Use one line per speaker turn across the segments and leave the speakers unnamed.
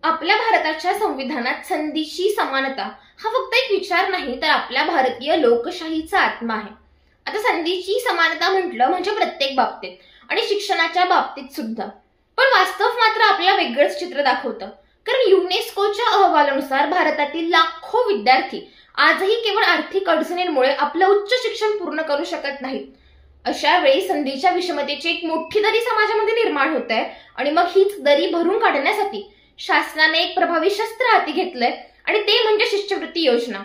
आपल्या भारताच्या संविधानात संधीची समानता हा फक्त एक विचार नाही तर आपल्या भारतीय लोकशाहीचा आत्मा आहे। आता संधीची समानता म्हटलं म्हणजे प्रत्येक बाबतीत आणि शिक्षणाच्या बाबतीत सुद्धा, पण वास्तव मात्र आपल्याला वेगळंच चित्र दाखवतं। कारण युनेस्कोच्या अहवालानुसार भारतातील लाखो विद्यार्थी आजही केवळ आर्थिक अडचणींमुळे आपलं उच्च शिक्षण पूर्ण करू शकत नाहीत। अशा वेळी संधीच्या विषमतेची एक मोठी दरी समाजामध्ये निर्माण होत आहे आणि मग हीच दरी भरून काढण्यासाठी शासनाने एक प्रभावी शस्त्र हाती घेतलंय आणि ते म्हणजे शिष्यवृत्ती योजना।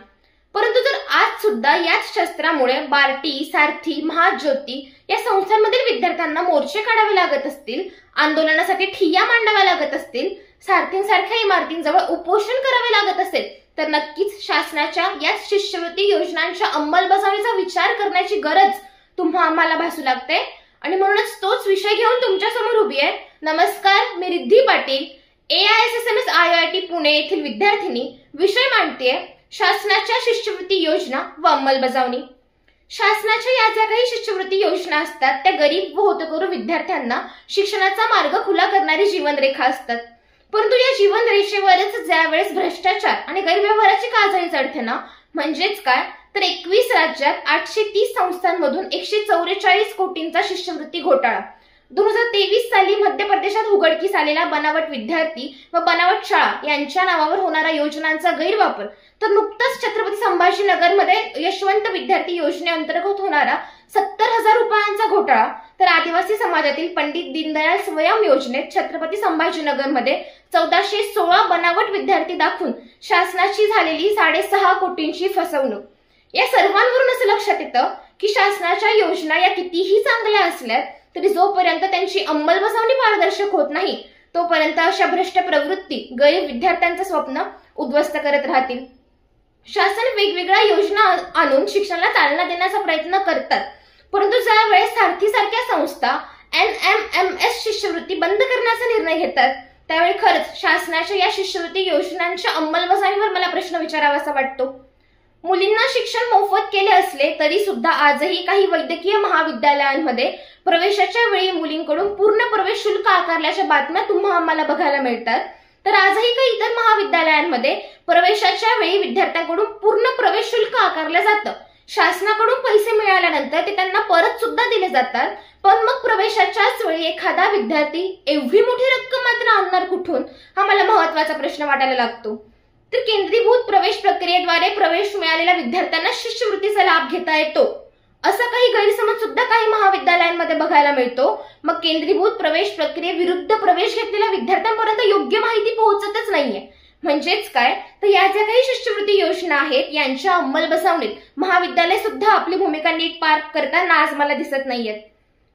परंतु जर आज सुद्धा याच शस्त्रामुळे बार्टी, सारथी, महाज्योती या संस्थांमधील विद्यार्थ्यांना मोर्चे काढावे लागत असतील, आंदोलनासाठी ठिय्या मांडाव्या लागत असतील, सारथींसारख्या इमारतींजवळ उपोषण करावे लागत असेल, तर नक्कीच शासनाच्या याच शिष्यवृत्ती योजनांच्या अंमलबजावणीचा विचार करण्याची गरज तुम्हा आम्हाला भासू लागते। आणि म्हणूनच तोच विषय घेऊन तुमच्या समोर उभी आहे। नमस्कार, मी रिद्धी पाटील, AISSMS IIT पुणे येथील विद्यार्थिनी। विषय मांडतेय शासनाच्या शिष्यवृत्ती योजना व अंमलबजावणी। शासनाच्या या ज्या काही शिष्यवृत्ती योजना असतात त्या गरीब व होतकरू विद्यार्थ्यांना शिक्षणाचा मार्ग खुला करणारी जीवनरेखा असतात। परंतु या जीवनरेषेवरच ज्यावेळेस भ्रष्टाचार आणि गैरव्यवहाराची काजळी चढते ना, म्हणजेच काय तर 21 राज्यात 830 संस्थांमधून 144 कोटींचा शिष्यवृत्ती घोटाळा, 2023 साली मध्य प्रदेशात उघडकीस आलेला बनावट विद्यार्थी व बनावट शाळा यांच्या नावावर होणारा योजनांचा गैरवापर, तर नुकताच छत्रपती संभाजीनगरमध्ये यशवंत विद्यार्थी योजनेअंतर्गत होणारा 70,000 रुपयांचा घोटाळा, तर आदिवासी समाजातील पंडित दीनदयाल स्वयं योजनेत छत्रपती संभाजीनगरमध्ये 1416 बनावट विद्यार्थी दाखवून शासनाची झालेली 6.5 कोटींची फसवणूक। या सर्वांवरून असं लक्षात येतं की शासनाच्या योजना या कितीही चांगल्या असल्या तरी जोपर्यंत त्यांची अंमलबजावणी पारदर्शक होत नाही तोपर्यंत अशा भ्रष्ट प्रवृत्ती गरीब विद्यार्थ्यांचं स्वप्न उद्ध्वस्त करत राहतील। शासन वेगवेगळ्या योजना आणून शिक्षणाला चालना देण्याचा प्रयत्न करतात, परंतु ज्या वेळेस सारथीसारख्या संस्था NMMS शिष्यवृत्ती बंद करण्याचा निर्णय घेतात त्यावेळी खरंच शासनाच्या या शिष्यवृत्ती योजनांच्या अंमलबजावणीवर मला प्रश्न विचारावासा वाटतो। मुलींना शिक्षण मोफत केले असले तरी सुद्धा आजही काही वैद्यकीय महाविद्यालयांमध्ये प्रवेशाच्या वेळी मुलींकडून पूर्ण प्रवेश शुल्क आकारल्याच्या बातम्या तुम्हा आम्हाला बघायला मिळतात। तर आजही काही इतर महाविद्यालयांमध्ये प्रवेशाच्या वेळी विद्यार्थ्यांकडून पूर्ण प्रवेश शुल्क आकारलं जातं। शासनाकडून पैसे मिळाल्यानंतर ते त्यांना परत सुद्धा दिले जातात, पण मग प्रवेशाच्याच वेळी एखादा विद्यार्थी एवढी मोठी रक्कम मात्र आणणार कुठून, हा मला महत्त्वाचा प्रश्न वाटायला लागतो। तर केंद्रीभूत प्रवेश प्रक्रियेद्वारे प्रवेश मिळालेल्या विद्यार्थ्यांना शिष्यवृत्तीचा लाभ घेता येतो असा काही गैरसमज सुद्धा काही महाविद्यालयांमध्ये बघायला मिळतो। मग केंद्रीभूत प्रवेश प्रक्रियेविरुद्ध प्रवेश घेतलेल्या विद्यार्थ्यांपर्यंत योग्य माहिती पोहोचतच नाहीये। म्हणजेच काय तर या ज्या काही शिष्यवृत्ती योजना आहेत यांच्या अंमलबजावणीत महाविद्यालय सुद्धा आपली भूमिका नीट पार करताना आज मला दिसत नाहीयेत।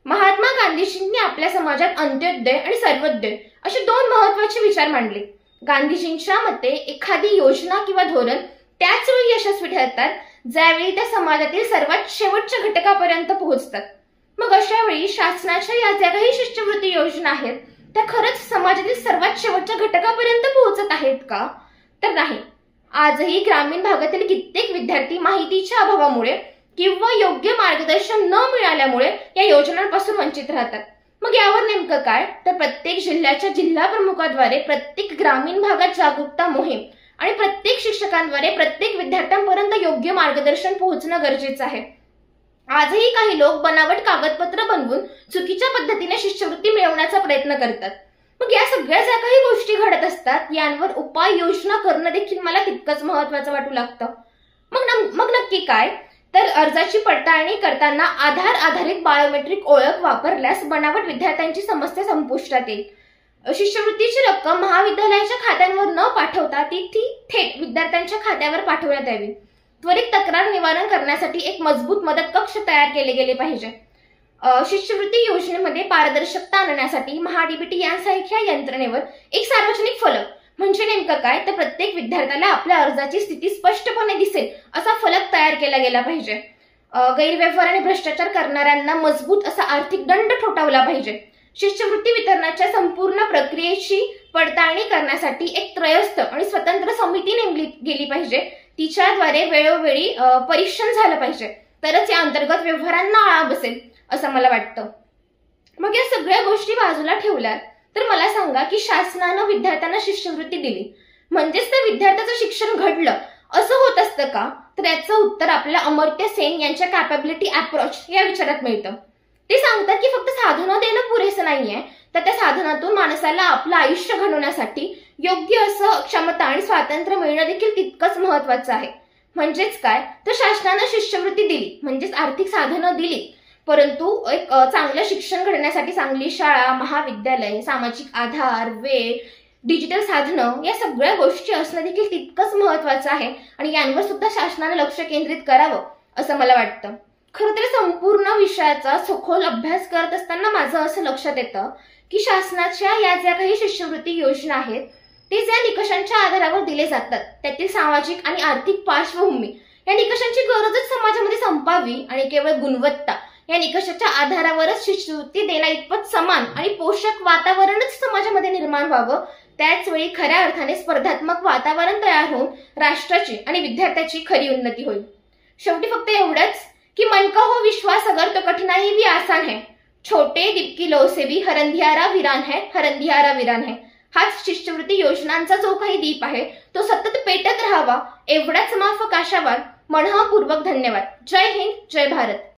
महात्मा गांधीजींनी आपल्या समाजात अंत्योदय आणि सर्वोदय असे दोन महत्त्वाचे विचार मांडले। गांधीजींच्या मते एखादी योजना किंवा धोरण त्याच वेळी यशस्वी ठरतात ज्यावेळी त्या समाजातील सर्वात शेवटच्या घटकापर्यंत पोहोचतात। मग अशा वेळी शासनाच्या या ज्या काही शिष्यवृत्ती योजना आहेत त्या खरंच समाजातील सर्वात शेवटच्या घटकापर्यंत पोहोचत आहेत का? तर नाही। आजही ग्रामीण भागातील कित्येक विद्यार्थी माहितीच्या अभावामुळे किंवा योग्य मार्गदर्शन न मिळाल्यामुळे या योजनांपासून वंचित राहतात। मग यावर नेमकं काय तर प्रत्येक जिल्ह्याच्या जिल्हा प्रमुखाद्वारे प्रत्येक ग्रामीण भागात जागरूकता मोहीम आणि प्रत्येक शिक्षकांद्वारे प्रत्येक विद्यार्थ्यांपर्यंत योग्य मार्गदर्शन पोहोचणं गरजेचं आहे। आजही काही लोक बनावट कागदपत्र बनवून चुकीच्या पद्धतीने शिष्यवृत्ती मिळवण्याचा प्रयत्न करतात। मग या सगळ्या ज्या काही गोष्टी घडत असतात यांवर उपाययोजना करणं देखील मला तितकंच महत्त्वाचं वाटू लागतं। मग नक्की काय तर अर्जाची पडताळणी करताना आधार आधारित बायोमेट्रिक ओळख वापरल्यास बनावट विद्यार्थ्यांची समस्या संपुष्टात येईल। शिष्यवृत्तीची रक्कम महाविद्यालयाच्या खात्यांवर न पाठवता ती थेट विद्यार्थ्यांच्या खात्यावर पाठवण्यात यावी। त्वरित तक्रार निवारण करण्यासाठी एक मजबूत मदत कक्ष तयार केले गेले पाहिजे। शिष्यवृत्ती योजनेमध्ये पारदर्शकता आणण्यासाठी महाडीबीटी यांसारख्या यंत्रणेवर एक सार्वजनिक फलक म्हणजे नेमकं काय तर प्रत्येक विद्यार्थ्याला आपल्या अर्जाची स्थिती स्पष्टपणे दिसेल असा फलक तयार केला गेला पाहिजे। गैरव्यवहार आणि भ्रष्टाचार करणाऱ्यांना मजबूत असा आर्थिक दंड ठोठावला पाहिजे। शिष्यवृत्ती वितरणाच्या संपूर्ण प्रक्रियेची पडताळणी करण्यासाठी एक त्रयस्थ आणि स्वतंत्र समिती नेमली गेली पाहिजे। तिच्याद्वारे वेळोवेळी परीक्षण झालं पाहिजे, तरच या अंतर्गत व्यवहारांना आळा बसेल असं मला वाटतं। मग या सगळ्या गोष्टी बाजूला ठेवल्यात तर मला सांगा की शासनानं विद्यार्थ्यांना शिष्यवृत्ती दिली म्हणजेच त्या विद्यार्थ्याचं शिक्षण घडलं असं होत असतं का? तर याचं उत्तर आपल्या अमर्त्य सेन यांच्या कॅपेबिलिटी अप्रोच या विचारात मिळतं. ते सांगतात की फक्त साधनं देणं पुरेसं नाहीये, तर त्या साधनातून माणसाला आपलं आयुष्य घडवण्यासाठी योग्य असं क्षमता आणि स्वातंत्र्य मिळणं देखील तितकंच महत्वाचं आहे. म्हणजेच काय, तर शासनानं शिष्यवृत्ती दिली म्हणजेच आर्थिक साधनं दिली, परंतु एक चांगलं शिक्षण घडण्यासाठी चांगली शाळा, महाविद्यालय, सामाजिक आधार, वेळ, डिजिटल साधनं या सगळ्या गोष्टी असणं देखील तितकंच महत्वाचं आहे आणि यांवर सुद्धा शासनानं लक्ष केंद्रित करावं असं मला वाटतं. खरं तर संपूर्ण विषयाचा सखोल अभ्यास करत असताना माझं असं लक्षात येतं की शासनाच्या या ज्या काही शिष्यवृत्ती योजना आहेत ते ज्या निकषांच्या आधारावर दिले जातात त्यातील सामाजिक आणि आर्थिक पार्श्वभूमी या निकषांची गरजच समाजामध्ये संपावी आणि केवळ गुणवत्ता या निकषाच्या आधारावरच शिष्यवृत्ती देण्या इतपत समान आणि पोषक वातावरणच समाजामध्ये निर्माण व्हावं, त्याच वेळी खऱ्या अर्थाने स्पर्धात्मक वातावरण तयार होऊन राष्ट्राची आणि विद्यार्थ्याची खरी उन्नती होईल. शेवटी फक्त एवढंच कि मन का हो विश्वास अगर तो कठिनाई भी आसान है, छोटे दीप की लो से भी हरंधियारा वीरान है, हरंधियारा वीरान है. हाच शिष्यवृत्ती योजनांचा जो काही दीप आहे तो सतत पेटत राहावा एवढाच माफक आशावाद. मनःपूर्वक धन्यवाद. जय हिंद, जय भारत.